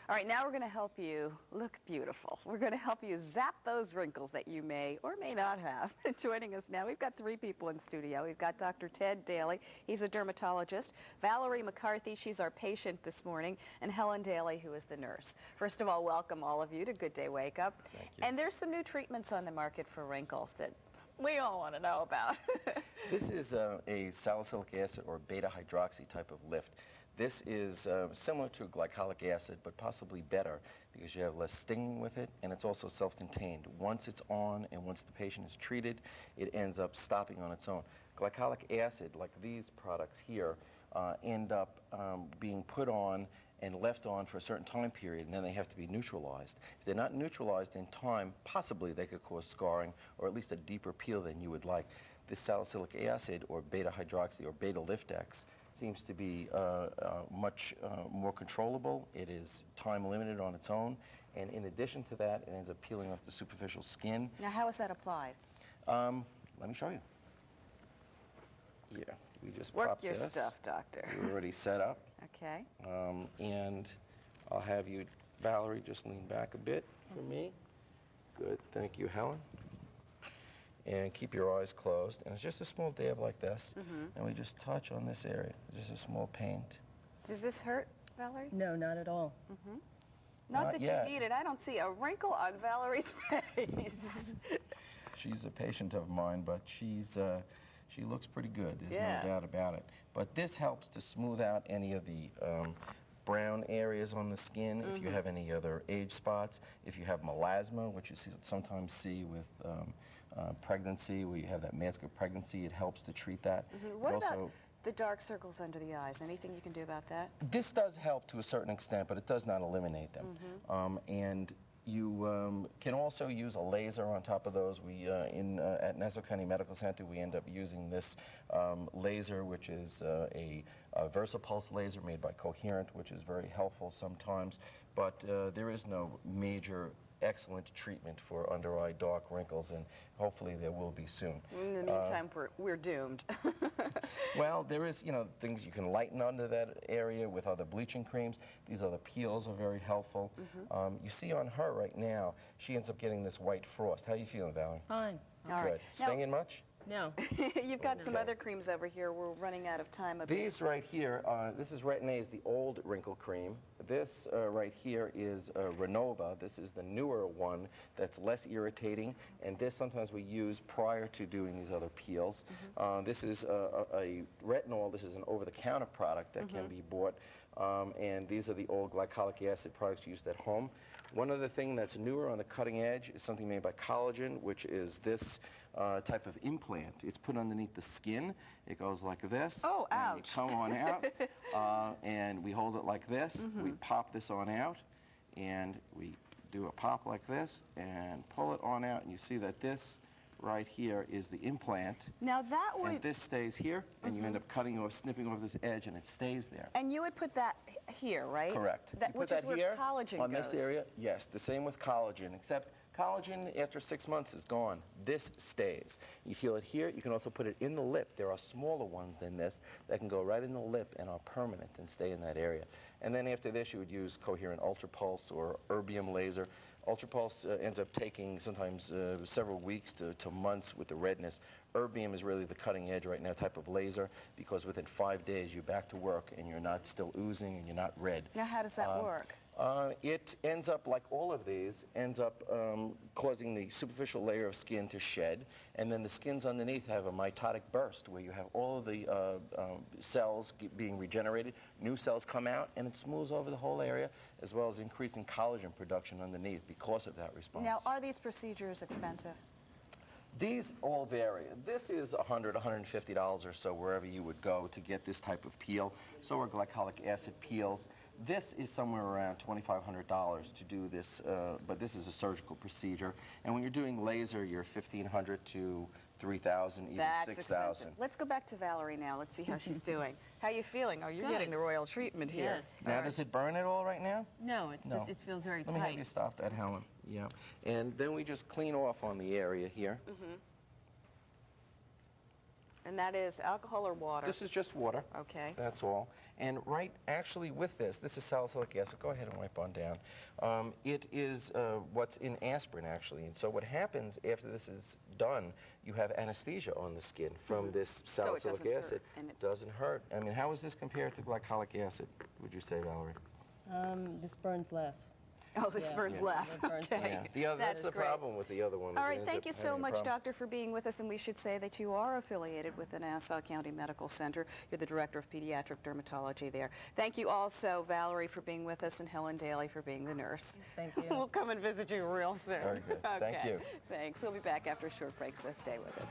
All right, now we're going to help you look beautiful. We're going to help you zap those wrinkles that you may or may not have. Joining us now, we've got three people in studio. We've got Dr. Ted Daly. He's a dermatologist. Valerie McCarthy, she's our patient this morning. And Helen Daly, who is the nurse. First of all, welcome all of you to Good Day Wake Up. Thank you. And there's some new treatments on the market for wrinkles that we all want to know about. This is a salicylic acid or beta hydroxy type of lift. This is similar to glycolic acid, but possibly better because you have less stinging with it, and it's also self-contained. Once it's on and once the patient is treated, it ends up stopping on its own. Glycolic acid, like these products here, end up being put on and left on for a certain time period, and then they have to be neutralized. If they're not neutralized in time, possibly they could cause scarring or at least a deeper peel than you would like. This salicylic acid or beta hydroxy or beta liftex seems to be much more controllable. It is time limited on its own, and in addition to that, it ends up peeling off the superficial skin. Now, how is that applied? Let me show you. Yeah, we just Work pop your this. stuff, doctor. We're already set up. Okay. And I'll have you, Valerie, just lean back a bit for me. Good, thank you, Helen. And keep your eyes closed. And it's just a small dab like this. And we just touch on this area. Just a small paint. Does this hurt, Valerie? No, not at all. Not that yet. you need it. I don't see a wrinkle on Valerie's face. She's a patient of mine, but she looks pretty good. There's Yeah. no doubt about it. But this helps to smooth out any of the brown areas on the skin, if you have any other age spots, if you have melasma, which you sometimes see with pregnancy, where you have that mask of pregnancy, it helps to treat that. What about the dark circles under the eyes? Anything you can do about that? This does help to a certain extent, but it does not eliminate them. And you can also use a laser on top of those. We at Nassau County Medical Center, we end up using this laser, which is a VersaPulse laser made by Coherent, which is very helpful sometimes. But there is no major excellent treatment for under-eye dark wrinkles, and hopefully there will be soon. In the meantime, we're doomed. Well, there is, things you can lighten under that area with other bleaching creams. These other peels are very helpful. You see on her right now, she ends up getting this white frost. How are you feeling, Valerie? Fine. All Good. right. Stinging much? No. You've got some other creams over here. We're running out of time. These right here, this is Retin-A's the old wrinkle cream. This right here is Renova. This is the newer one that's less irritating, and this sometimes we use prior to doing these other peels. This is a retinol. This is an over-the-counter product that can be bought, and these are the old glycolic acid products used at home. One other thing that's newer on the cutting edge is something made by Collagen, which is this type of implant. It's put underneath the skin. It goes like this. Oh, ouch. And you come on out, and we hold it like this. We pop this on out, and we do a pop like this, and pull it on out, and you see that this right here is the implant. Now that would... And this stays here, and you end up cutting or snipping off this edge, and it stays there. And you would put that here, right? Correct. Which is where collagen on goes. this area. Yes, the same with collagen, except collagen after 6 months is gone. This stays. You feel it here. You can also put it in the lip. There are smaller ones than this that can go right in the lip and are permanent and stay in that area. And then after this, you would use Coherent Ultra Pulse or Erbium laser. Ultra Pulse ends up taking sometimes several weeks to months with the redness. Erbium is really the cutting edge right now type of laser, because within 5 days you're back to work and you're not still oozing and you're not red. Now how does that work? It ends up, like all of these, ends up causing the superficial layer of skin to shed, and then the skins underneath have a mitotic burst where you have all of the cells being regenerated, new cells come out, and it smooths over the whole area, as well as increasing collagen production underneath because of that response. Now, are these procedures expensive? These all vary. This is $100, $150 or so wherever you would go to get this type of peel. So are glycolic acid peels. This is somewhere around $2,500 to do this, but this is a surgical procedure. And when you're doing laser, you're $1,500 to $3,000, even $6,000. Let's go back to Valerie now. Let's see how she's doing. How are you feeling? Oh, you're getting the royal treatment here. Yes. Now, does it burn at all right now? No, it's just, it feels very Let me have you tight. stop that, Helen. Yeah. And then we just clean off on the area here. And that is alcohol or water? This is just water. Okay. That's all. And right, actually with this is salicylic acid. Go ahead and wipe on down. It is what's in aspirin, actually. And so what happens after this is done, you have anesthesia on the skin from this salicylic acid. It doesn't hurt. I mean, how is this compared to glycolic acid, would you say, Valerie? This burns less. Oh, this burns less. Okay. Yeah. That's the problem with the other one. All right, thank you so much, Doctor, for being with us. And we should say that you are affiliated with the Nassau County Medical Center. You're the Director of Pediatric Dermatology there. Thank you also, Valerie, for being with us, and Helen Daly for being the nurse. Thank you. We'll come and visit you real soon. Very good. Okay. Thank you. Thanks. We'll be back after a short break, so stay with us.